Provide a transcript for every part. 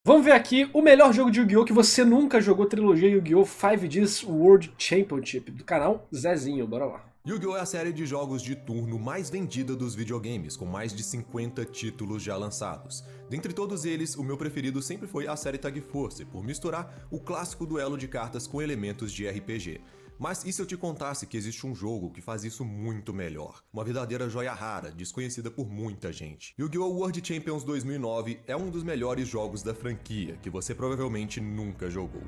Vamos ver aqui o melhor jogo de Yu-Gi-Oh! Que você nunca jogou, trilogia Yu-Gi-Oh! 5Ds World Championship, do canal Zezinho, bora lá. Yu-Gi-Oh! É a série de jogos de turno mais vendida dos videogames, com mais de 50 títulos já lançados. Dentre todos eles, o meu preferido sempre foi a série Tag Force, por misturar o clássico duelo de cartas com elementos de RPG. Mas e se eu te contasse que existe um jogo que faz isso muito melhor? Uma verdadeira joia rara, desconhecida por muita gente. Yu-Gi-Oh! World Champions 2009 é um dos melhores jogos da franquia, que você provavelmente nunca jogou.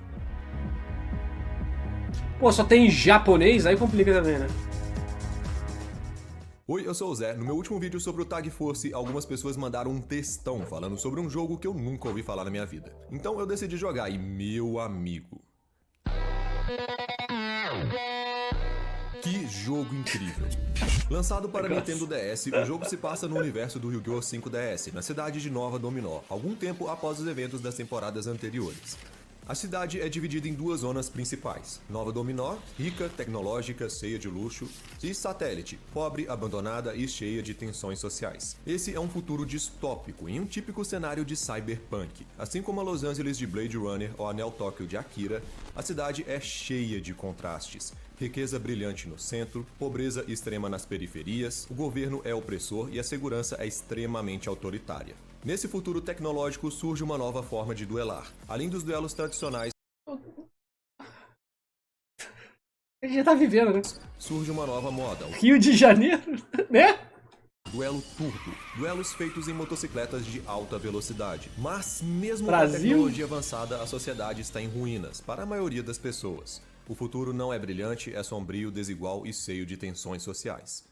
Pô, só tem japonês, aí complica também, né? Oi, eu sou o Zé. No meu último vídeo sobre o Tag Force, algumas pessoas mandaram um textão falando sobre um jogo que eu nunca ouvi falar na minha vida. Então eu decidi jogar e, meu amigo... que jogo incrível! Lançado para Nintendo DS, o jogo se passa no universo do Yu-Gi-Oh! 5DS, na cidade de Nova Dominó, algum tempo após os eventos das temporadas anteriores. A cidade é dividida em duas zonas principais: Nova Dominó, rica, tecnológica, cheia de luxo, e Satélite, pobre, abandonada e cheia de tensões sociais. Esse é um futuro distópico em um típico cenário de cyberpunk. Assim como a Los Angeles de Blade Runner ou a Neo Tóquio de Akira, a cidade é cheia de contrastes. Riqueza brilhante no centro, pobreza extrema nas periferias, o governo é opressor e a segurança é extremamente autoritária. Nesse futuro tecnológico surge uma nova forma de duelar. Além dos duelos tradicionais, A gente já tá vivendo, né? surge uma nova moda, o Rio de Janeiro, né? duelo turbo. Duelos feitos em motocicletas de alta velocidade. Mas mesmo com a Brasil? tecnologia avançada, a sociedade está em ruínas, para a maioria das pessoas. O futuro não é brilhante, é sombrio, desigual e cheio de tensões sociais.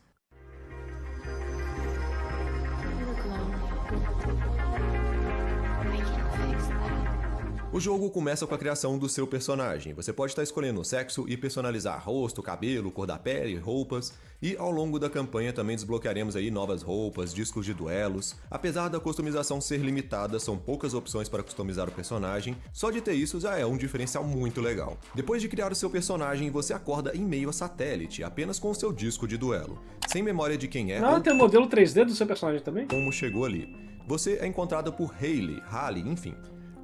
O jogo começa com a criação do seu personagem. Você pode estar escolhendo o sexo e personalizar rosto, cabelo, cor da pele, roupas. E ao longo da campanha também desbloquearemos aí novas roupas, discos de duelos. Apesar da customização ser limitada, são poucas opções para customizar o personagem. Só de ter isso já é um diferencial muito legal. Depois de criar o seu personagem, você acorda em meio a Satélite, apenas com o seu disco de duelo. Sem memória de quem é Ah, ou tem o modelo 3D do seu personagem também? como chegou ali. Você é encontrada por Hailey, enfim.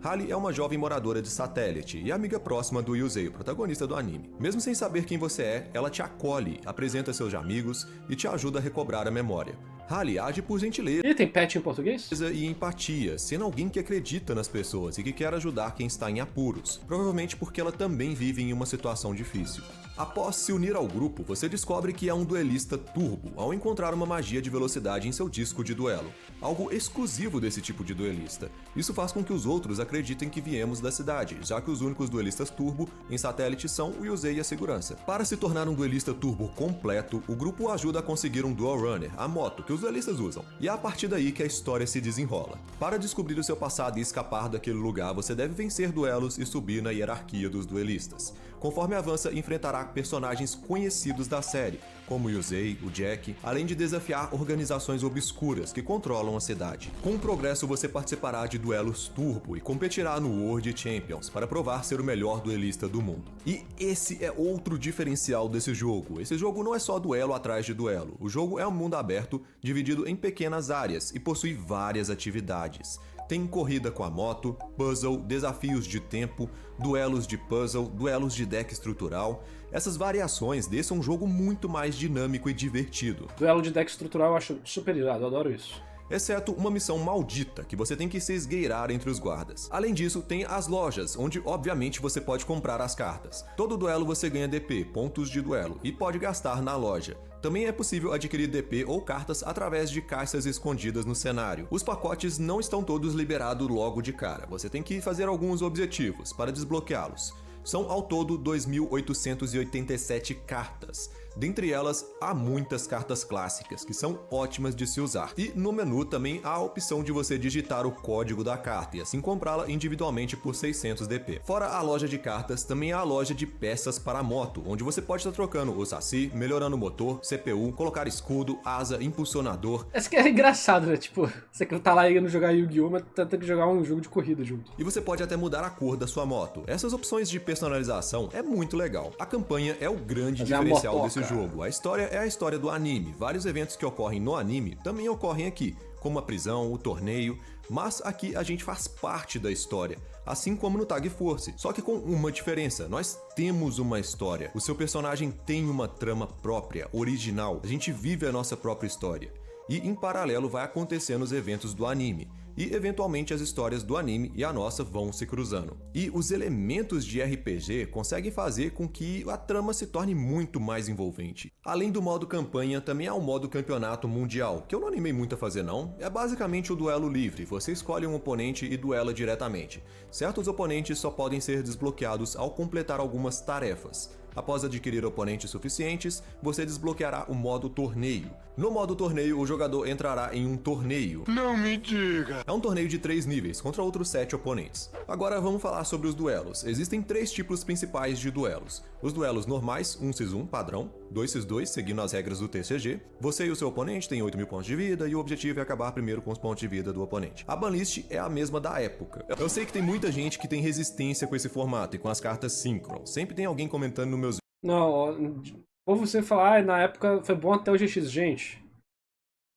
Hailey é uma jovem moradora de Satélite e amiga próxima do Yusei, o protagonista do anime. Mesmo sem saber quem você é, ela te acolhe, apresenta seus amigos e te ajuda a recobrar a memória. Hailey age por gentileza Ih, tem pet em português? e empatia, sendo alguém que acredita nas pessoas e que quer ajudar quem está em apuros, provavelmente porque ela também vive em uma situação difícil. Após se unir ao grupo, você descobre que é um duelista turbo ao encontrar uma magia de velocidade em seu disco de duelo, algo exclusivo desse tipo de duelista. Isso faz com que os outros acreditem que viemos da cidade, já que os únicos duelistas turbo em Satélite são o Yusei e a segurança. Para se tornar um duelista turbo completo, o grupo o ajuda a conseguir um Dual Runner, a moto que os duelistas usam, e é a partir daí que a história se desenrola. Para descobrir o seu passado e escapar daquele lugar, você deve vencer duelos e subir na hierarquia dos duelistas. Conforme avança, enfrentará personagens conhecidos da série, como o Yusei, o Jack, além de desafiar organizações obscuras que controlam a cidade. Com o progresso, você participará de duelos turbo e competirá no World Champions para provar ser o melhor duelista do mundo. E esse é outro diferencial desse jogo. Esse jogo não é só duelo atrás de duelo. O jogo é um mundo aberto, dividido em pequenas áreas e possui várias atividades. Tem corrida com a moto, puzzle, desafios de tempo, duelos de puzzle, duelos de deck estrutural. Essas variações deixam um jogo muito mais dinâmico e divertido. Duelo de deck estrutural eu acho super irado, eu adoro isso. Exceto uma missão maldita, que você tem que se esgueirar entre os guardas. Além disso, tem as lojas, onde obviamente você pode comprar as cartas. Todo duelo você ganha DP, pontos de duelo, e pode gastar na loja. Também é possível adquirir DP ou cartas através de caixas escondidas no cenário. Os pacotes não estão todos liberados logo de cara, você tem que fazer alguns objetivos para desbloqueá-los. São ao todo 2.887 cartas. Dentre elas, há muitas cartas clássicas, que são ótimas de se usar. E no menu também há a opção de você digitar o código da carta e assim comprá-la individualmente por 600 DP. Fora a loja de cartas, também há a loja de peças para a moto, onde você pode estar trocando o chassi, melhorando o motor, CPU, colocar escudo, asa, impulsionador. Essa que é engraçado, né? Tipo, você que tá lá indo jogar Yu-Gi-Oh!, mas tá tendo que jogar um jogo de corrida junto. E você pode até mudar a cor da sua moto. Essas opções de personalização é muito legal. A campanha é o grande Fazer a diferencial motoca. desse jogo. A história é a história do anime. Vários eventos que ocorrem no anime também ocorrem aqui, como a prisão, o torneio, mas aqui a gente faz parte da história, assim como no Tag Force, só que com uma diferença: nós temos uma história, o seu personagem tem uma trama própria, original, a gente vive a nossa própria história. E em paralelo vai acontecendo os eventos do anime, e eventualmente as histórias do anime e a nossa vão se cruzando. E os elementos de RPG conseguem fazer com que a trama se torne muito mais envolvente. Além do modo campanha, também há o modo campeonato mundial, que eu não animei muito a fazer não, é basicamente o duelo livre, você escolhe um oponente e duela diretamente. Certos oponentes só podem ser desbloqueados ao completar algumas tarefas. Após adquirir oponentes suficientes, você desbloqueará o modo torneio. No modo torneio, o jogador entrará em um torneio. Não me diga! É um torneio de 3 níveis, contra outros 7 oponentes. Agora vamos falar sobre os duelos. Existem 3 tipos principais de duelos. Os duelos normais, 1x1, padrão, 2x2, seguindo as regras do TCG. Você e o seu oponente têm 8.000 pontos de vida e o objetivo é acabar primeiro com os pontos de vida do oponente. A banlist é a mesma da época. Eu sei que tem muita gente que tem resistência com esse formato e com as cartas Synchron. Sempre tem alguém comentando no meus Não, ou você falar, na época foi bom até o GX. Gente,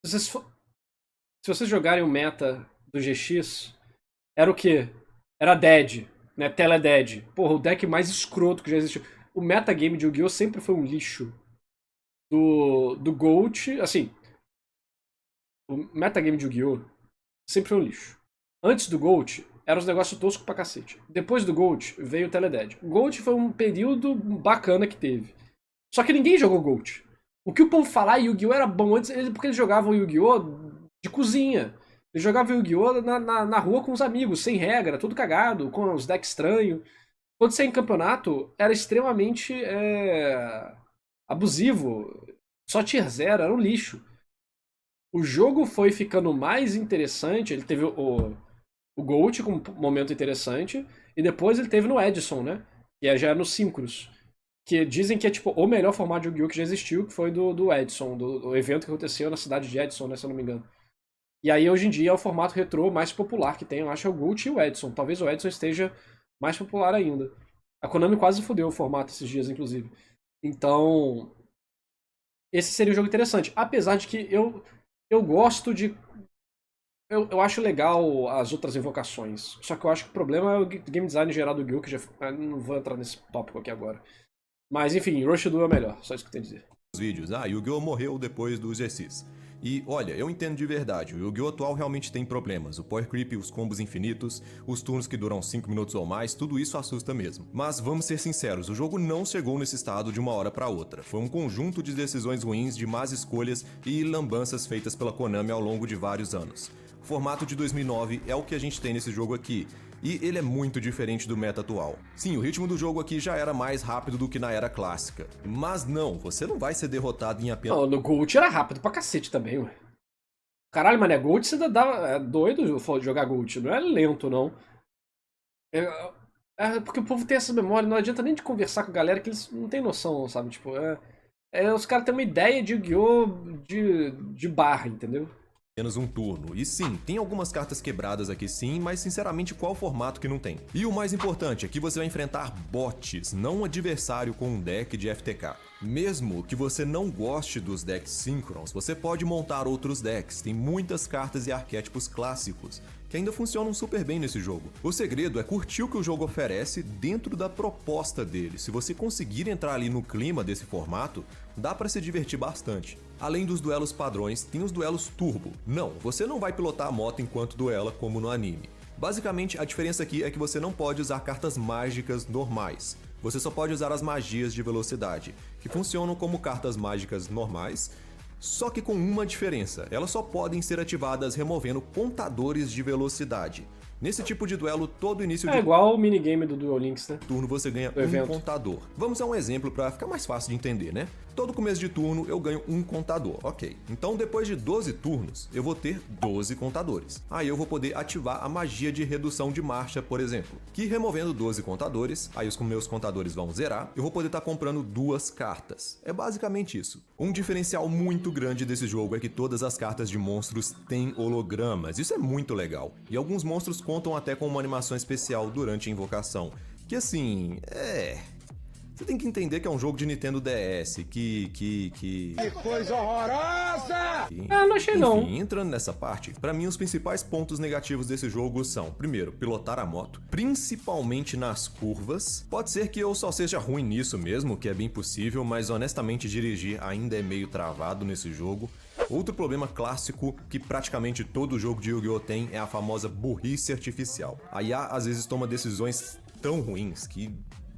se vocês jogarem o meta do GX, era o quê? Era Dead, né? Teledead. Porra, o deck mais escroto que já existiu. O metagame de Yu-Gi-Oh! Sempre foi um lixo. Do Gold, assim, o metagame de Yu-Gi-Oh! Sempre foi um lixo. Antes do Gold, eram os negócios toscos pra cacete. Depois do Gold, veio o Teledead. O Gold foi um período bacana que teve. Só que ninguém jogou Gold. O que o povo falar Yu-Gi-Oh! Era bom antes, porque eles jogavam Yu-Gi-Oh! De cozinha. Eles jogavam Yu-Gi-Oh! Na rua com os amigos, sem regra, tudo cagado, com os decks estranhos. Quando você ia em campeonato, era extremamente abusivo. Só tier 0, era um lixo. O jogo foi ficando mais interessante, ele teve o Gold com um momento interessante, e depois ele teve no Edison, né? Que já é no Synchros. Que dizem que é tipo o melhor formato de Yu-Gi-Oh! Que já existiu, que foi do Edison, do evento que aconteceu na cidade de Edison, né, se eu não me engano. E aí hoje em dia é o formato retrô mais popular que tem, eu acho, é o Gold e o Edison. Talvez o Edison esteja mais popular ainda. A Konami quase fodeu o formato esses dias, inclusive. Então, esse seria um jogo interessante. Apesar de que eu gosto de... Eu acho legal as outras invocações. Só que eu acho que o problema é o game design geral do Yu-Gi-Oh! Que já... não vou entrar nesse tópico aqui agora. Mas enfim, Rush Duel é melhor. Só isso que eu tenho a dizer. vídeos. Yu-Gi-Oh! Morreu depois do GX. E olha, eu entendo de verdade, o Yu-Gi-Oh! Atual realmente tem problemas. O Power Creep, os combos infinitos, os turnos que duram 5 minutos ou mais, tudo isso assusta mesmo. Mas vamos ser sinceros, o jogo não chegou nesse estado de uma hora pra outra. Foi um conjunto de decisões ruins, de más escolhas e lambanças feitas pela Konami ao longo de vários anos. O formato de 2009 é o que a gente tem nesse jogo aqui, e ele é muito diferente do meta atual. Sim, o ritmo do jogo aqui já era mais rápido do que na era clássica. Mas não, você não vai ser derrotado em apenas... Não, no Gold era rápido pra cacete também, ué. Caralho, mano, Gold você é doido jogar Gold, não é lento, não. É porque o povo tem essa memória, não adianta nem de conversar com a galera que eles não tem noção, sabe? Tipo, os caras têm uma ideia de Yu-Gi-Oh! de barra, entendeu? Apenas um turno. E sim, tem algumas cartas quebradas aqui sim, mas sinceramente qual formato que não tem? E o mais importante é que você vai enfrentar bots, não um adversário com um deck de FTK. Mesmo que você não goste dos decks Synchrons, você pode montar outros decks, tem muitas cartas e arquétipos clássicos que ainda funcionam super bem nesse jogo. O segredo é curtir o que o jogo oferece dentro da proposta dele. Se você conseguir entrar ali no clima desse formato, dá pra se divertir bastante. Além dos duelos padrões, tem os duelos turbo. Não, você não vai pilotar a moto enquanto duela como no anime. Basicamente, a diferença aqui é que você não pode usar cartas mágicas normais. Você só pode usar as magias de velocidade, que funcionam como cartas mágicas normais, só que com uma diferença, elas só podem ser ativadas removendo contadores de velocidade. Nesse tipo de duelo, todo início de... É igual o minigame do Duel Links, né? turno você ganha um contador. Vamos a um exemplo para ficar mais fácil de entender, né? Todo começo de turno eu ganho um contador, ok. Então depois de 12 turnos, eu vou ter 12 contadores. Aí eu vou poder ativar a magia de redução de marcha, por exemplo. Que removendo 12 contadores, aí os meus contadores vão zerar, eu vou poder estar comprando 2 cartas. É basicamente isso. Um diferencial muito grande desse jogo é que todas as cartas de monstros têm hologramas. Isso é muito legal. E alguns monstros contam até com uma animação especial durante a invocação. Que assim, Você tem que entender que é um jogo de Nintendo DS, Que coisa horrorosa! Não achei não. Enfim, entrando nessa parte, pra mim os principais pontos negativos desse jogo são, primeiro, pilotar a moto, principalmente nas curvas. Pode ser que eu só seja ruim nisso mesmo, que é bem possível, mas honestamente dirigir ainda é meio travado nesse jogo. Outro problema clássico que praticamente todo jogo de Yu-Gi-Oh! Tem é a famosa burrice artificial. A IA às vezes toma decisões tão ruins que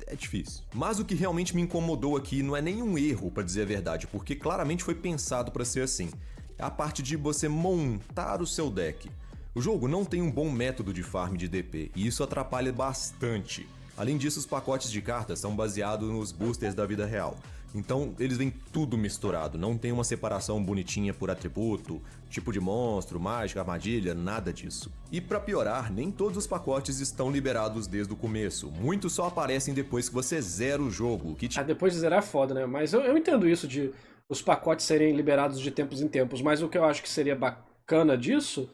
é difícil. Mas o que realmente me incomodou aqui não é nenhum erro, pra dizer a verdade, porque claramente foi pensado pra ser assim. É a parte de você montar o seu deck. O jogo não tem um bom método de farm de DP, e isso atrapalha bastante. Além disso, os pacotes de cartas são baseados nos boosters da vida real. Então, eles vêm tudo misturado, não tem uma separação bonitinha por atributo, tipo de monstro, mágica, armadilha, nada disso. E pra piorar, nem todos os pacotes estão liberados desde o começo, muitos só aparecem depois que você zera o jogo, que Depois de zerar é foda, né? Mas eu entendo isso de os pacotes serem liberados de tempos em tempos, mas o que eu acho que seria bacana disso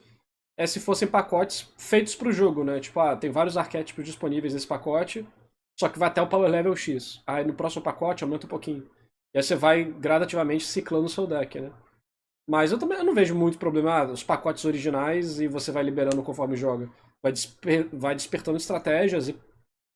é se fossem pacotes feitos pro jogo, né? Tipo, tem vários arquétipos disponíveis nesse pacote, só que vai até o Power Level X. Aí no próximo pacote aumenta um pouquinho. E aí você vai gradativamente ciclando o seu deck, né? Mas eu também não vejo muito problema, os pacotes originais e você vai liberando conforme joga. Vai despertando estratégias e,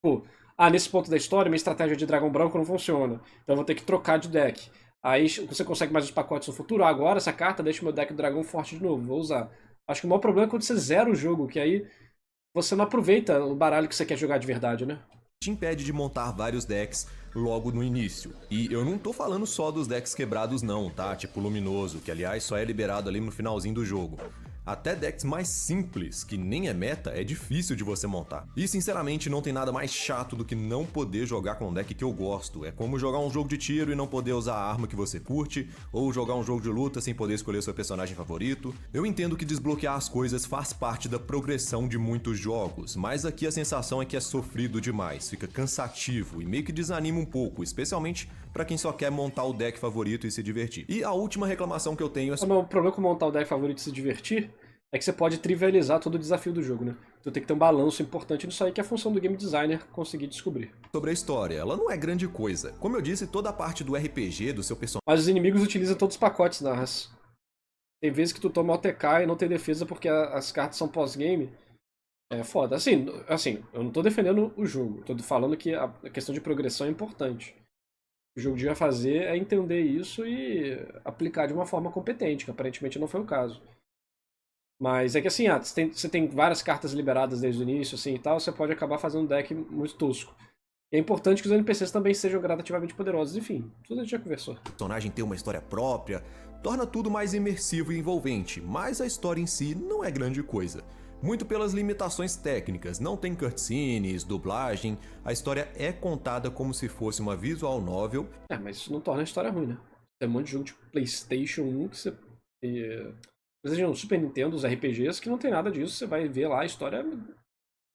pô, nesse ponto da história minha estratégia de dragão branco não funciona. Então eu vou ter que trocar de deck. Aí você consegue mais os pacotes no futuro. Agora essa carta deixa o meu deck do dragão forte de novo, vou usar. Acho que o maior problema é quando você zera o jogo, que aí você não aproveita o baralho que você quer jogar de verdade, né? te impede de montar vários decks logo no início. E eu não tô falando só dos decks quebrados não, tá? Tipo Luminoso, que aliás só é liberado ali no finalzinho do jogo. Até decks mais simples, que nem é meta, é difícil de você montar. E sinceramente não tem nada mais chato do que não poder jogar com um deck que eu gosto. É como jogar um jogo de tiro e não poder usar a arma que você curte, ou jogar um jogo de luta sem poder escolher seu personagem favorito. Eu entendo que desbloquear as coisas faz parte da progressão de muitos jogos, mas aqui a sensação é que é sofrido demais, fica cansativo e meio que desanima um pouco, especialmente pra quem só quer montar o deck favorito e se divertir. E a última reclamação que eu tenho é... O problema com montar o deck favorito e se divertir é que você pode trivializar todo o desafio do jogo, né? Então tem que ter um balanço importante nisso aí, que é a função do game designer conseguir descobrir. Sobre a história, ela não é grande coisa. Como eu disse, toda a parte do RPG, do seu personagem... Mas os inimigos utilizam todos os pacotes da raça. Tem vezes que tu toma OTK e não tem defesa porque as cartas são pós-game. É foda. Assim, eu não tô defendendo o jogo. Tô falando que a questão de progressão é importante. O que o jogo devia fazer é entender isso e aplicar de uma forma competente, que aparentemente não foi o caso. Mas é que assim, você tem várias cartas liberadas desde o início assim, e tal, você pode acabar fazendo um deck muito tosco. E é importante que os NPCs também sejam gradativamente poderosos, enfim, tudo a gente já conversou. O personagem ter uma história própria, torna tudo mais imersivo e envolvente, mas a história em si não é grande coisa. Muito pelas limitações técnicas, não tem cutscenes, dublagem, a história é contada como se fosse uma visual novel. Mas isso não torna a história ruim, né? Tem um monte de jogo de PlayStation 1 que você... PlayStation Super Nintendo, os RPGs, que não tem nada disso, você vai ver lá a história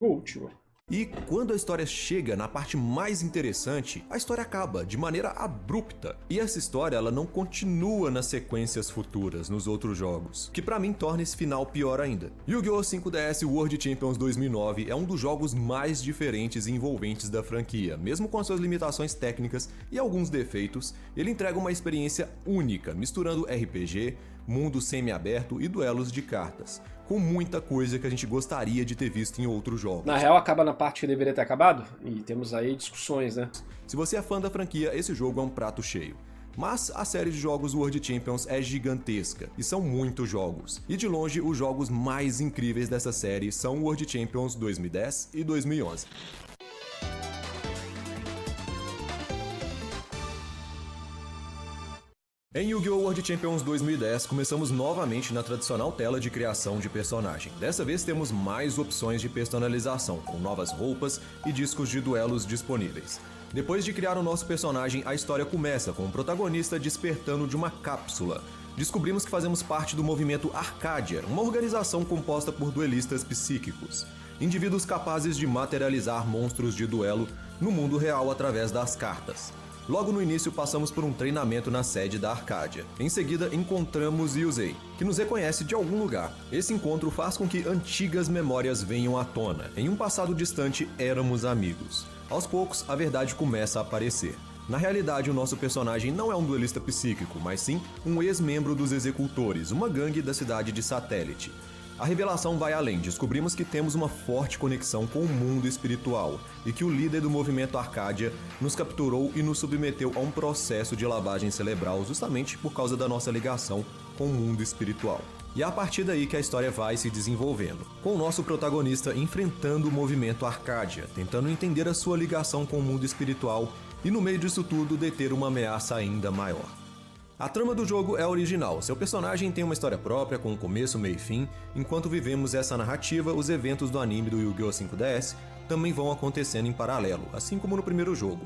última. E quando a história chega na parte mais interessante, a história acaba de maneira abrupta. E essa história ela não continua nas sequências futuras, nos outros jogos, que pra mim torna esse final pior ainda. Yu-Gi-Oh! 5DS World Champions 2009 é um dos jogos mais diferentes e envolventes da franquia. Mesmo com as suas limitações técnicas e alguns defeitos, ele entrega uma experiência única, misturando RPG, mundo semi-aberto e duelos de cartas, com muita coisa que a gente gostaria de ter visto em outros jogos. Na real, acaba na parte que deveria ter acabado, e temos aí discussões, né? Se você é fã da franquia, esse jogo é um prato cheio. Mas a série de jogos World Champions é gigantesca, e são muitos jogos. E de longe, os jogos mais incríveis dessa série são World Champions 2010 e 2011. Em Yu-Gi-Oh! World Champions 2010, começamos novamente na tradicional tela de criação de personagem. Dessa vez temos mais opções de personalização, com novas roupas e discos de duelos disponíveis. Depois de criar o nosso personagem, a história começa com o protagonista despertando de uma cápsula. Descobrimos que fazemos parte do movimento Arcadia, uma organização composta por duelistas psíquicos, indivíduos capazes de materializar monstros de duelo no mundo real através das cartas. Logo no início passamos por um treinamento na sede da Arcadia. Em seguida encontramos Yusei, que nos reconhece de algum lugar. Esse encontro faz com que antigas memórias venham à tona. Em um passado distante éramos amigos. Aos poucos, a verdade começa a aparecer. Na realidade, o nosso personagem não é um duelista psíquico, mas sim um ex-membro dos Executores, uma gangue da cidade de Satélite. A revelação vai além, descobrimos que temos uma forte conexão com o mundo espiritual e que o líder do movimento Arcadia nos capturou e nos submeteu a um processo de lavagem cerebral justamente por causa da nossa ligação com o mundo espiritual. E é a partir daí que a história vai se desenvolvendo, com o nosso protagonista enfrentando o movimento Arcadia, tentando entender a sua ligação com o mundo espiritual e no meio disso tudo deter uma ameaça ainda maior. A trama do jogo é original, seu personagem tem uma história própria com começo, meio e fim. Enquanto vivemos essa narrativa, os eventos do anime do Yu-Gi-Oh! 5DS também vão acontecendo em paralelo, assim como no primeiro jogo.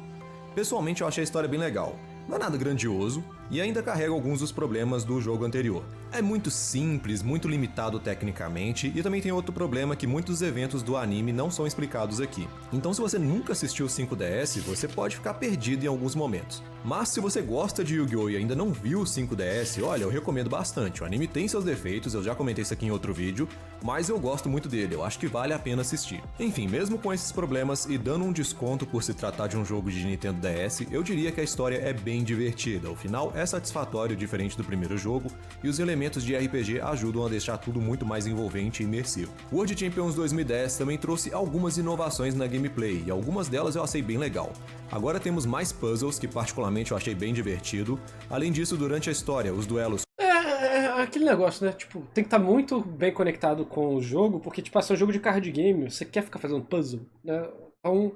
Pessoalmente eu achei a história bem legal. Não é nada grandioso e ainda carrega alguns dos problemas do jogo anterior. É muito simples, muito limitado tecnicamente e também tem outro problema que muitos eventos do anime não são explicados aqui. Então se você nunca assistiu o 5DS, você pode ficar perdido em alguns momentos. Mas se você gosta de Yu-Gi-Oh! E ainda não viu o 5DS, olha, eu recomendo bastante. O anime tem seus defeitos, eu já comentei isso aqui em outro vídeo, mas eu gosto muito dele, eu acho que vale a pena assistir. Enfim, mesmo com esses problemas e dando um desconto por se tratar de um jogo de Nintendo DS, eu diria que a história é bem divertida. O final é satisfatório, diferente do primeiro jogo, e os elementos de RPG ajudam a deixar tudo muito mais envolvente e imersivo. World Champions 2010 também trouxe algumas inovações na gameplay, e algumas delas eu achei bem legal. Agora temos mais puzzles, que particularmente eu achei bem divertido. Além disso, durante a história, os duelos... É aquele negócio, né? Tipo, tem que estar muito bem conectado com o jogo, porque, tipo, é um jogo de card game, você quer ficar fazendo puzzle, né? Então,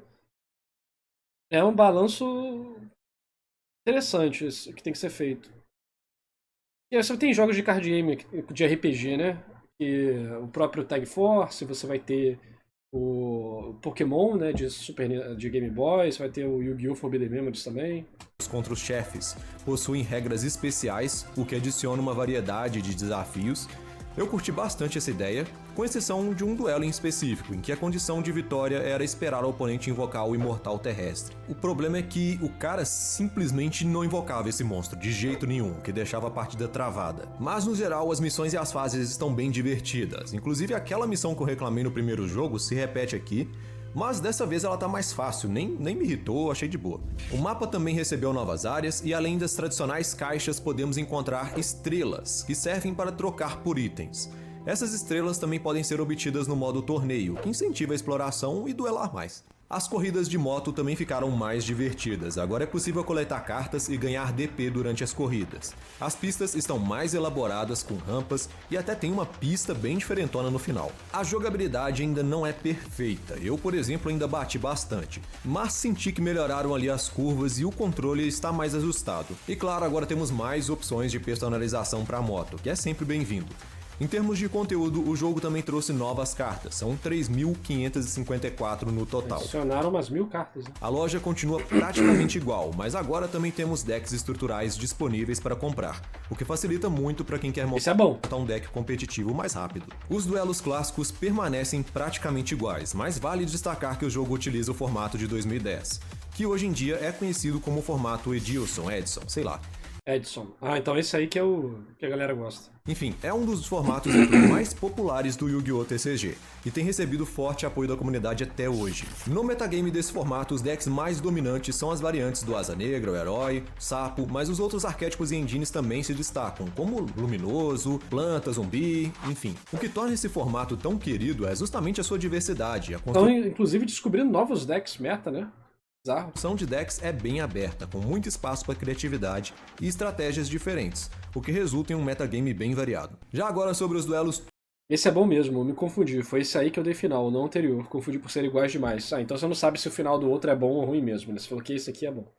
é um balanço interessante isso que tem que ser feito. E aí você tem jogos de card game, de RPG, né? Que o próprio Tag Force, você vai ter o Pokémon, né, de Game Boy, você vai ter o Yu-Gi-Oh! Forbidden Memories também. Contra os chefes possuem regras especiais, o que adiciona uma variedade de desafios. Eu curti bastante essa ideia, com exceção de um duelo em específico, em que a condição de vitória era esperar o oponente invocar o Imortal Terrestre. O problema é que o cara simplesmente não invocava esse monstro de jeito nenhum, o que deixava a partida travada. Mas no geral, as missões e as fases estão bem divertidas, inclusive aquela missão que eu reclamei no primeiro jogo se repete aqui, mas dessa vez ela tá mais fácil, nem me irritou, achei de boa. O mapa também recebeu novas áreas e além das tradicionais caixas podemos encontrar estrelas, que servem para trocar por itens. Essas estrelas também podem ser obtidas no modo torneio, que incentiva a exploração e duelar mais. As corridas de moto também ficaram mais divertidas, agora é possível coletar cartas e ganhar DP durante as corridas. As pistas estão mais elaboradas com rampas e até tem uma pista bem diferentona no final. A jogabilidade ainda não é perfeita, eu por exemplo ainda bati bastante, mas senti que melhoraram ali as curvas e o controle está mais ajustado. E claro, agora temos mais opções de personalização para a moto, que é sempre bem-vindo. Em termos de conteúdo, o jogo também trouxe novas cartas, são 3.554 no total. Adicionaram umas 1000 cartas, né? A loja continua praticamente igual, mas agora também temos decks estruturais disponíveis para comprar, o que facilita muito para quem quer montar um deck competitivo mais rápido. Os duelos clássicos permanecem praticamente iguais, mas vale destacar que o jogo utiliza o formato de 2010, que hoje em dia é conhecido como o formato Edison, sei lá. Edson. Ah, então esse aí que é o que a galera gosta. Enfim, é um dos formatos mais populares do Yu-Gi-Oh! TCG e tem recebido forte apoio da comunidade até hoje. No metagame desse formato, os decks mais dominantes são as variantes do Asa Negra, o Herói, Sapo, mas os outros arquétipos e engines também se destacam, como Luminoso, Planta, Zumbi, enfim. O que torna esse formato tão querido é justamente a sua diversidade. Estão, inclusive, descobrindo novos decks meta, né? A opção de decks é bem aberta, com muito espaço para criatividade e estratégias diferentes, o que resulta em um metagame bem variado. Já agora sobre os duelos... Esse é bom mesmo, eu me confundi, foi esse aí que eu dei final, não o anterior, confundi por serem iguais demais. Ah, então você não sabe se o final do outro é bom ou ruim mesmo, né? Você falou que esse aqui é bom.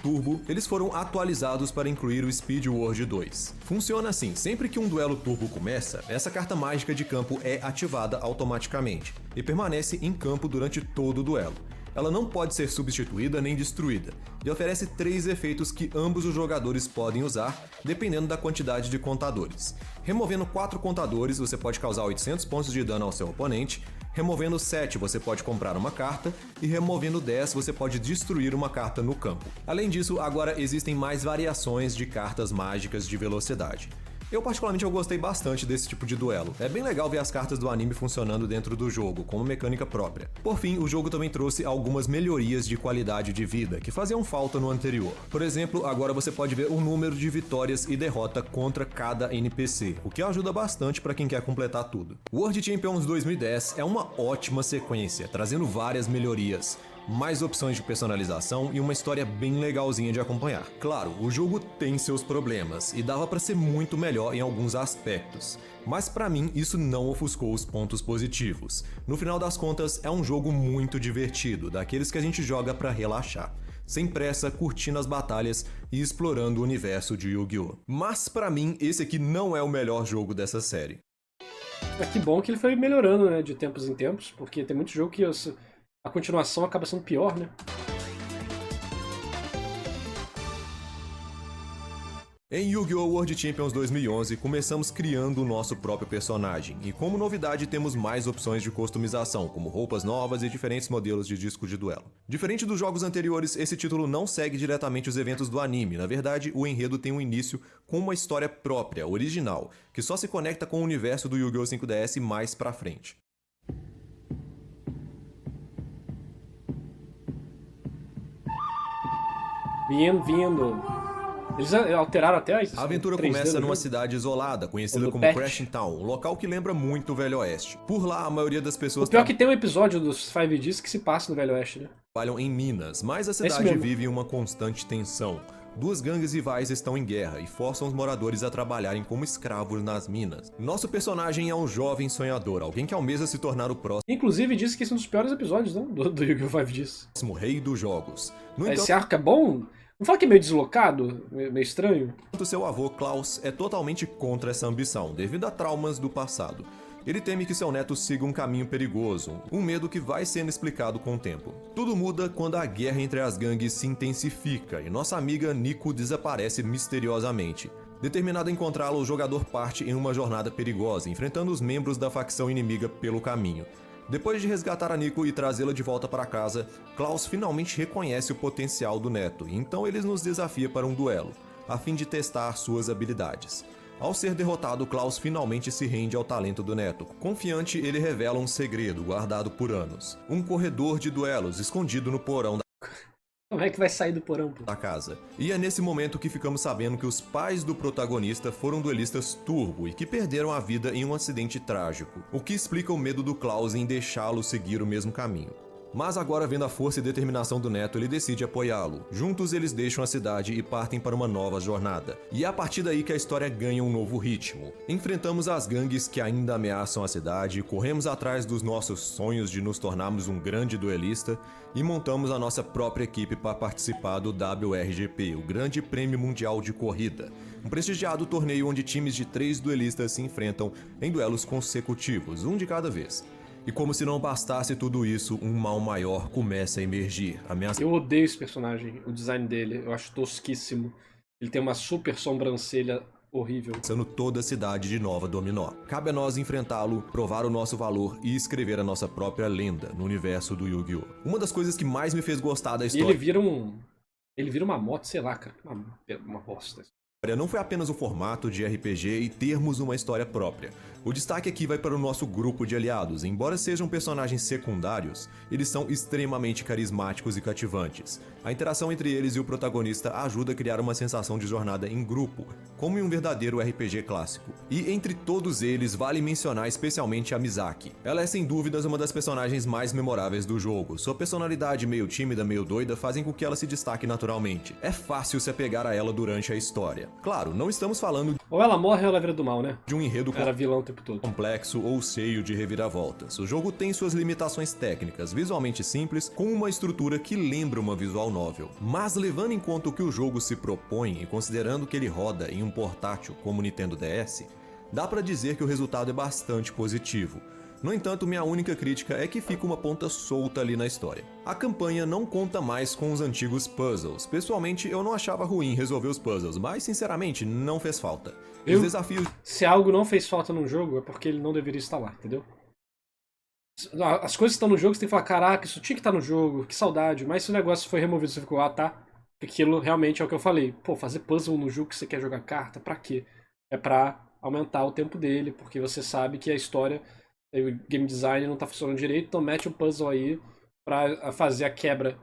Turbo, eles foram atualizados para incluir o Speed World 2. Funciona assim, sempre que um duelo turbo começa, essa carta mágica de campo é ativada automaticamente e permanece em campo durante todo o duelo. Ela não pode ser substituída nem destruída, e oferece 3 efeitos que ambos os jogadores podem usar, dependendo da quantidade de contadores. Removendo 4 contadores, você pode causar 800 pontos de dano ao seu oponente, removendo 7, você pode comprar uma carta, e removendo 10, você pode destruir uma carta no campo. Além disso, agora existem mais variações de cartas mágicas de velocidade. Eu particularmente gostei bastante desse tipo de duelo. É bem legal ver as cartas do anime funcionando dentro do jogo, como mecânica própria. Por fim, o jogo também trouxe algumas melhorias de qualidade de vida, que faziam falta no anterior. Por exemplo, agora você pode ver o número de vitórias e derrota contra cada NPC, o que ajuda bastante para quem quer completar tudo. World Champions 2010 é uma ótima sequência, trazendo várias melhorias, mais opções de personalização e uma história bem legalzinha de acompanhar. Claro, o jogo tem seus problemas e dava para ser muito melhor em alguns aspectos, mas para mim isso não ofuscou os pontos positivos. No final das contas, é um jogo muito divertido, daqueles que a gente joga para relaxar, sem pressa, curtindo as batalhas e explorando o universo de Yu-Gi-Oh! Mas para mim, esse aqui não é o melhor jogo dessa série. Que bom que ele foi melhorando, né, de tempos em tempos, porque tem muito jogo que a continuação acaba sendo pior, né? Em Yu-Gi-Oh! World Champions 2011, começamos criando o nosso próprio personagem, e como novidade temos mais opções de customização, como roupas novas e diferentes modelos de disco de duelo. Diferente dos jogos anteriores, esse título não segue diretamente os eventos do anime, na verdade o enredo tem um início com uma história própria, original, que só se conecta com o universo do Yu-Gi-Oh! 5DS mais pra frente. Vindo. Eles alteraram até a aventura começa numa cidade isolada, conhecida como Crashing Town, um local que lembra muito o Velho Oeste. Por lá, a maioria das pessoas O pior é que tem um episódio dos 5Ds que se passa no Velho Oeste, né? trabalham em Minas, mas a cidade vive em uma constante tensão. Duas gangues rivais estão em guerra e forçam os moradores a trabalharem como escravos nas minas. Nosso personagem é um jovem sonhador, alguém que almeja se tornar o Inclusive, disse que esse é um dos piores episódios, não? Do Yu-Gi-Oh! 5Ds. próximo rei dos jogos. No Esse arco é bom? Não fala que é meio deslocado? Meio estranho? entanto, seu avô, Klaus, é totalmente contra essa ambição, devido a traumas do passado. Ele teme que seu neto siga um caminho perigoso, um medo que vai sendo explicado com o tempo. Tudo muda quando a guerra entre as gangues se intensifica e nossa amiga Nico desaparece misteriosamente. Determinado a encontrá-la, o jogador parte em uma jornada perigosa, enfrentando os membros da facção inimiga pelo caminho. Depois de resgatar a Nico e trazê-la de volta para casa, Klaus finalmente reconhece o potencial do neto, e então ele nos desafia para um duelo, a fim de testar suas habilidades. Ao ser derrotado, Klaus finalmente se rende ao talento do neto. Confiante, ele revela um segredo guardado por anos. Um corredor de duelos escondido no porão Como é que vai sair do porão, pô? da casa. E é nesse momento que ficamos sabendo que os pais do protagonista foram duelistas turbo e que perderam a vida em um acidente trágico, o que explica o medo do Klaus em deixá-lo seguir o mesmo caminho. Mas agora, vendo a força e determinação do neto, ele decide apoiá-lo. Juntos eles deixam a cidade e partem para uma nova jornada. E é a partir daí que a história ganha um novo ritmo. Enfrentamos as gangues que ainda ameaçam a cidade, corremos atrás dos nossos sonhos de nos tornarmos um grande duelista e montamos a nossa própria equipe para participar do WRGP, o Grande Prêmio Mundial de Corrida. Um prestigiado torneio onde times de 3 duelistas se enfrentam em duelos consecutivos, um de cada vez. E como se não bastasse tudo isso, um mal maior começa a emergir. Eu odeio esse personagem, o design dele, eu acho tosquíssimo. Ele tem uma super sobrancelha horrível. Ameaçando toda a cidade de Nova Dominó. Cabe a nós enfrentá-lo, provar o nosso valor e escrever a nossa própria lenda no universo do Yu-Gi-Oh! Uma das coisas que mais me fez gostar da E história... ele vira uma moto, sei lá, cara. Uma bosta. Não foi apenas o formato de RPG e termos uma história própria. O destaque aqui vai para o nosso grupo de aliados. Embora sejam personagens secundários, eles são extremamente carismáticos e cativantes. A interação entre eles e o protagonista ajuda a criar uma sensação de jornada em grupo, como em um verdadeiro RPG clássico. E entre todos eles, vale mencionar especialmente a Misaki. Ela é sem dúvidas uma das personagens mais memoráveis do jogo. Sua personalidade meio tímida, meio doida, fazem com que ela se destaque naturalmente. É fácil se apegar a ela durante a história. Claro, não estamos falando Ou ela morre ou ela vira do mal, né? de um enredo Era vilão o tempo todo. complexo ou cheio de reviravoltas. O jogo tem suas limitações técnicas, visualmente simples, com uma estrutura que lembra uma visual novel. Mas levando em conta o que o jogo se propõe e considerando que ele roda em um portátil como o Nintendo DS, dá pra dizer que o resultado é bastante positivo. No entanto, minha única crítica é que fica uma ponta solta ali na história. A campanha não conta mais com os antigos puzzles. Pessoalmente, eu não achava ruim resolver os puzzles, mas sinceramente, não fez falta. Os desafios... Se algo não fez falta num jogo, é porque ele não deveria estar lá, entendeu? As coisas que estão no jogo, você tem que falar, caraca, isso tinha que estar no jogo, que saudade. Mas se o negócio foi removido, você ficou, ah, tá. Aquilo realmente é o que eu falei. Pô, fazer puzzle no jogo que você quer jogar carta, pra quê? é pra aumentar o tempo dele, porque você sabe que a história, o game design não tá funcionando direito, então mete um puzzle aí pra fazer a quebra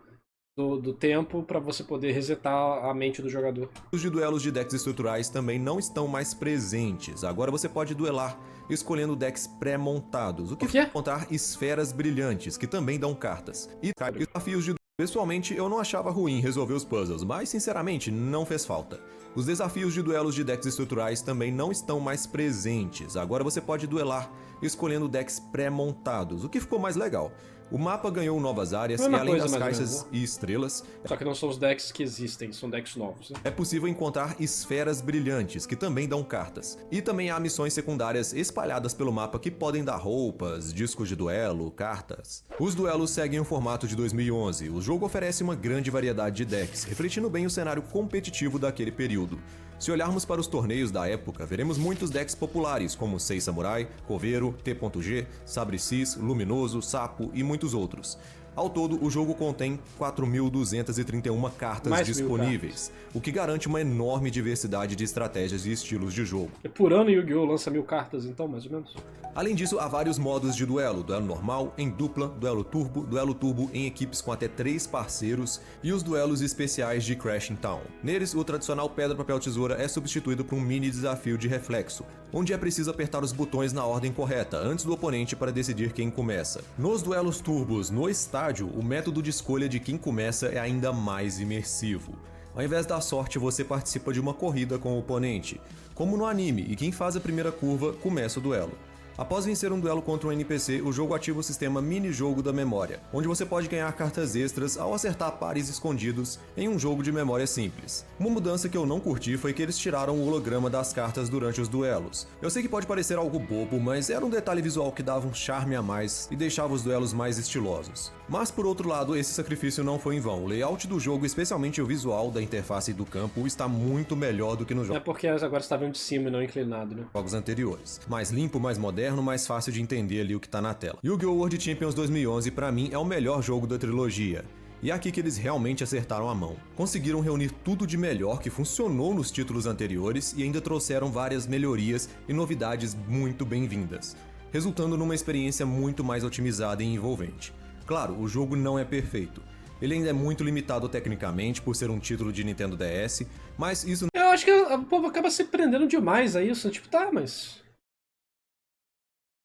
do tempo pra você poder resetar a mente do jogador. Os de duelos de decks estruturais também não estão mais presentes. Agora você pode duelar escolhendo decks pré-montados, o que quê? encontrar esferas brilhantes, que também dão cartas. E desafios de pessoalmente, eu não achava ruim resolver os puzzles, mas sinceramente não fez falta. Os desafios de duelos de decks estruturais também não estão mais presentes. Agora você pode duelar escolhendo decks pré-montados, o que ficou mais legal. O mapa ganhou novas áreas e além das caixas e estrelas, só que não são os decks que existem, são decks novos, né? É possível encontrar esferas brilhantes, que também dão cartas. E também há missões secundárias espalhadas pelo mapa que podem dar roupas, discos de duelo, cartas. Os duelos seguem o formato de 2011. O jogo oferece uma grande variedade de decks, refletindo bem o cenário competitivo daquele período. Se olharmos para os torneios da época, veremos muitos decks populares, como Sei Samurai, Coveiro, T.G, Sabre Cis, Luminoso, Sapo e muitos outros. Ao todo, o jogo contém 4.231 cartas disponíveis, o que garante uma enorme diversidade de estratégias e estilos de jogo. E por ano Yu-Gi-Oh! Lança 1000 cartas, então, mais ou menos? Além disso, há vários modos de duelo: duelo normal, em dupla, duelo turbo em equipes com até 3 parceiros e os duelos especiais de Crashing Town. Neles, o tradicional pedra, papel, tesoura é substituído por um mini desafio de reflexo, onde é preciso apertar os botões na ordem correta antes do oponente para decidir quem começa. Nos duelos turbos, no estádio, o método de escolha de quem começa é ainda mais imersivo. Ao invés da sorte, você participa de uma corrida com o oponente, como no anime, e quem faz a primeira curva começa o duelo. Após vencer um duelo contra um NPC, o jogo ativa o sistema mini-jogo da memória, onde você pode ganhar cartas extras ao acertar pares escondidos em um jogo de memória simples. Uma mudança que eu não curti foi que eles tiraram o holograma das cartas durante os duelos. Eu sei que pode parecer algo bobo, mas era um detalhe visual que dava um charme a mais e deixava os duelos mais estilosos. Mas por outro lado, esse sacrifício não foi em vão. O layout do jogo, especialmente o visual da interface do campo, está muito melhor do que nos É porque elas agora estavam de cima e não inclinado, né? jogos anteriores. Mais limpo, mais moderno, mais fácil de entender ali o que tá na tela. Yu-Gi-Oh! World Champions 2011 pra mim é o melhor jogo da trilogia. E é aqui que eles realmente acertaram a mão. Conseguiram reunir tudo de melhor que funcionou nos títulos anteriores e ainda trouxeram várias melhorias e novidades muito bem-vindas, resultando numa experiência muito mais otimizada e envolvente. Claro, o jogo não é perfeito. Ele ainda é muito limitado tecnicamente por ser um título de Nintendo DS, mas isso... Eu acho que o povo acaba se prendendo demais a isso. Tipo, tá, mas...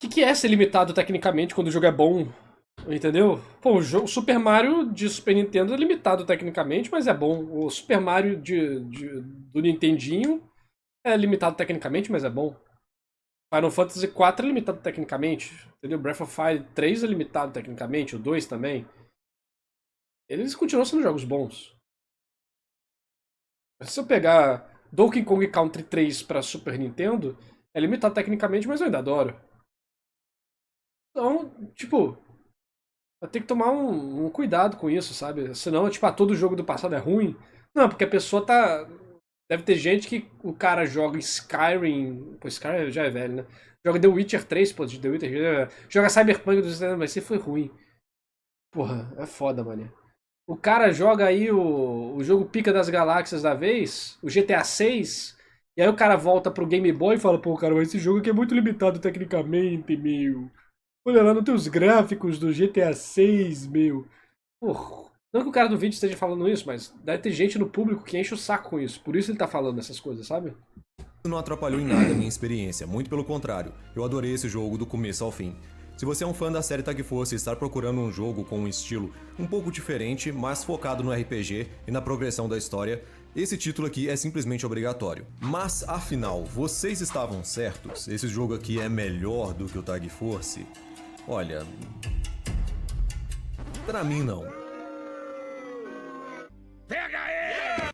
O que é ser limitado tecnicamente quando o jogo é bom? Entendeu? Pô, o Super Mario de Super Nintendo é limitado tecnicamente, mas é bom. O Super Mario do Nintendinho é limitado tecnicamente, mas é bom. Final Fantasy IV é limitado tecnicamente, entendeu? Breath of Fire 3 é limitado tecnicamente, o 2 também. Eles continuam sendo jogos bons. Se eu pegar Donkey Kong Country 3 pra Super Nintendo, é limitado tecnicamente, mas eu ainda adoro. Então, tipo, eu tenho que tomar um cuidado com isso, sabe? Senão, tipo, todo jogo do passado é ruim. Não, porque a pessoa tá... Deve ter gente que o cara joga Skyrim... Pô, Skyrim já é velho, né? Joga The Witcher 3, pô, The Witcher... Joga Cyberpunk, mas se foi ruim. Porra, é foda, mano. O cara joga aí o jogo Pica das Galáxias da vez, o GTA 6, e aí o cara volta pro Game Boy e fala, pô, cara, mas esse jogo aqui é muito limitado tecnicamente, meu. Olha lá, não tem os gráficos do GTA 6, meu. Porra, não que o cara do vídeo esteja falando isso, mas deve ter gente no público que enche o saco com isso. Por isso ele tá falando essas coisas, sabe? Não atrapalhou em nada a minha experiência, muito pelo contrário. Eu adorei esse jogo do começo ao fim. Se você é um fã da série Tag Force e está procurando um jogo com um estilo um pouco diferente, mas focado no RPG e na progressão da história, esse título aqui é simplesmente obrigatório. Mas, afinal, vocês estavam certos? Esse jogo aqui é melhor do que o Tag Force? Olha... pra mim não.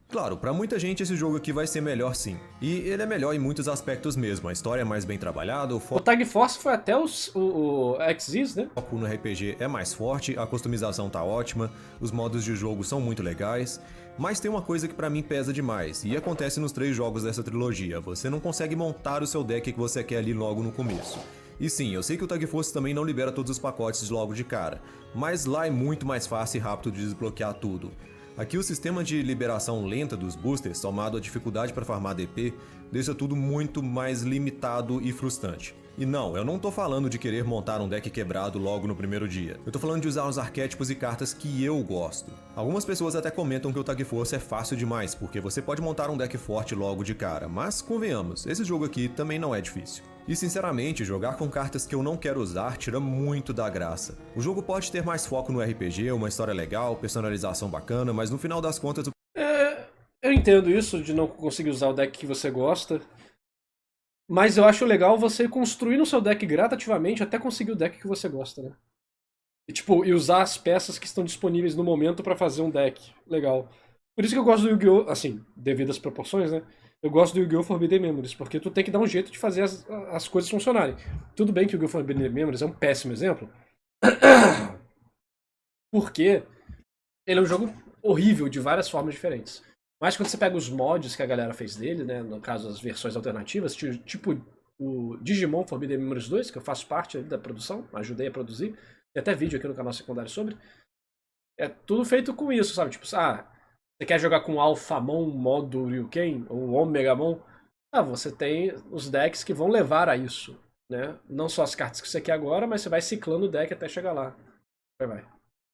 Claro, pra muita gente esse jogo aqui vai ser melhor sim. E ele é melhor em muitos aspectos mesmo. A história é mais bem trabalhada, o Tag Force foi até o Xyz, né? O foco no RPG é mais forte, a customização tá ótima, os modos de jogo são muito legais. Mas tem uma coisa que pra mim pesa demais, e acontece nos 3 jogos dessa trilogia. Você não consegue montar o seu deck que você quer ali logo no começo. E sim, eu sei que o Tag Force também não libera todos os pacotes logo de cara, mas lá é muito mais fácil e rápido de desbloquear tudo. Aqui o sistema de liberação lenta dos boosters, somado à dificuldade para farmar DP, deixa tudo muito mais limitado e frustrante. E não, eu não tô falando de querer montar um deck quebrado logo no primeiro dia. Eu tô falando de usar os arquétipos e cartas que eu gosto. Algumas pessoas até comentam que o Tag Force é fácil demais, porque você pode montar um deck forte logo de cara, mas convenhamos, esse jogo aqui também não é difícil. E sinceramente, jogar com cartas que eu não quero usar tira muito da graça. O jogo pode ter mais foco no RPG, uma história legal, personalização bacana, mas no final das contas... Eu entendo isso, de não conseguir usar o deck que você gosta. Mas eu acho legal você construir no seu deck gradativamente até conseguir o deck que você gosta, né? E usar as peças que estão disponíveis no momento pra fazer um deck. Legal. Por isso que eu gosto do Yu-Gi-Oh! Assim, devido às proporções, né? Eu gosto do Yu-Gi-Oh! Forbidden Memories, porque tu tem que dar um jeito de fazer as coisas funcionarem. Tudo bem que o Yu-Gi-Oh! Forbidden Memories é um péssimo exemplo. Porque ele é um jogo horrível de várias formas diferentes. Mas quando você pega os mods que a galera fez dele, né, no caso as versões alternativas, tipo o Digimon Forbidden Memories 2, que eu faço parte da produção, ajudei a produzir, tem até vídeo aqui no canal secundário sobre, é tudo feito com isso, sabe? Tipo, você quer jogar com Alphamon modo Ryuken, ou Omegamon, você tem os decks que vão levar a isso, né? Não só as cartas que você quer agora, mas você vai ciclando o deck até chegar lá. Vai.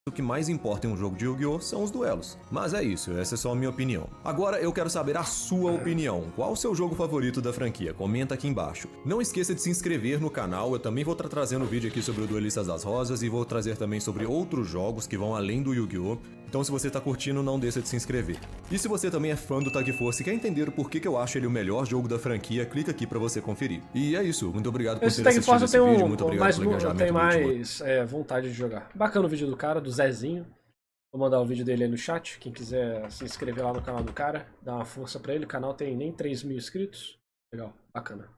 O que mais importa em um jogo de Yu-Gi-Oh! São os duelos. Mas é isso, essa é só a minha opinião. Agora eu quero saber a sua opinião. Qual o seu jogo favorito da franquia? Comenta aqui embaixo. Não esqueça de se inscrever no canal, eu também vou estar trazendo vídeo aqui sobre o Duelistas das Rosas e vou trazer também sobre outros jogos que vão além do Yu-Gi-Oh! Então se você tá curtindo, não deixa de se inscrever. E se você também é fã do Tag Force e quer entender o porquê que eu acho ele o melhor jogo da franquia, clica aqui pra você conferir. E é isso, muito obrigado por ter assistido esse vídeo, muito obrigado pelo engajamento. Tem mais vontade de jogar. Bacana o vídeo do cara, do Zezinho. Vou mandar o vídeo dele aí no chat. Quem quiser se inscrever lá no canal do cara, dá uma força pra ele. O canal tem nem 3.000 inscritos. Legal, bacana.